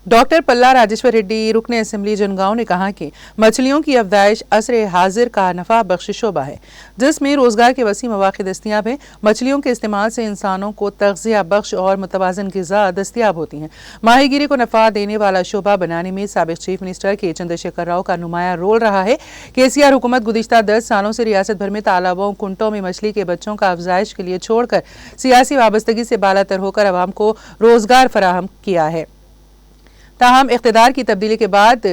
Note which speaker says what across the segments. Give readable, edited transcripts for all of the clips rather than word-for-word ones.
Speaker 1: Doctor پلہ Rajeshwar ready رکن assembly جنگاؤں نے کہا کہ مچھلیوں کی افزائش عصر حاضر کا نفع بخش شعبہ ہے جس میں روزگار کے وسیع مواقع دستیاب ہیں۔ مچھلیوں کے استعمال سے انسانوں کو تغذیہ بخش اور متوازن غذا دستیاب ہوتی ہیں۔ ماہی گیری کو نفع دینے والا شعبہ بنانے میں سابق چیف منسٹر کے چندر شیکھر راؤ کا نمایاں رول رہا ہے۔ KCR حکومت گزشتہ 10 سالوں سے ریاست بھر میں تالابوں کنٹوں میں مچھلی کے بچوں کا افزائش کے لیے چھوڑ کر سیاسی وابستگی سے بالاتر ہو کر عوام کو روزگار فراہم کیا ہے۔ تاہم اقتدار کی تبدیلی کے بعد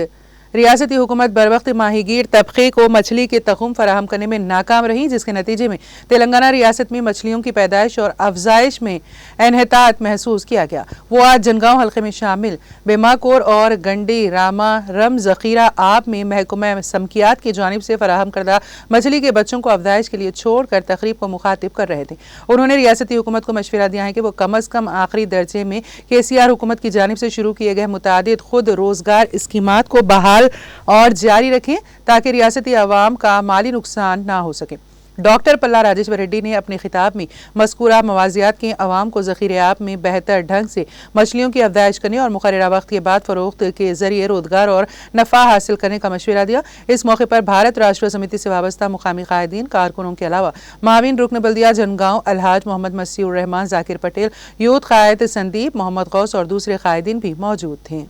Speaker 1: ریاستی حکومت بروقت ماہی گیر طبقے کو مچھلی کے تخم فراہم کرنے میں ناکام رہی، جس کے نتیجے میں تلنگانہ ریاست میں مچھلیوں کی پیدائش اور افزائش میں انحطاط محسوس کیا گیا۔ وہ آج جنگاؤں حلقے میں شامل بیماکور اور گنڈی راما رم ذخیرہ آب میں محکمہ سمکیات کی جانب سے فراہم کردہ مچھلی کے بچوں کو افزائش کے لیے چھوڑ کر تقریب کو مخاطب کر رہے تھے۔ انہوں نے ریاستی حکومت کو مشورہ دیا ہے کہ وہ کم از کم آخری درجے میں KCR حکومت کی جانب سے شروع کیے گئے متعدد خود روزگار اسکیمات کو بحال اور جاری رکھیں تاکہ ریاستی عوام کا مالی نقصان نہ ہو سکے۔ ڈاکٹر پلہ راجیشور ریڈی نے اپنے خطاب میں مذکورہ موازیات کے عوام کو ذخیرہ آب میں بہتر ڈھنگ سے مچھلیوں کی افزائش کرنے اور مقررہ وقت کے بعد فروخت کے ذریعے روزگار اور نفع حاصل کرنے کا مشورہ دیا۔ اس موقع پر بھارت راشٹر سمیتی سے وابستہ مقامی قائدین، کارکنوں کے علاوہ معاون رکن بلدیہ جنگاؤں الحاج محمد مسیح الرحمان ذاکر پٹیل، یوتھ قائد سندیپ محمد غوث اور دوسرے قائدین بھی موجود تھے۔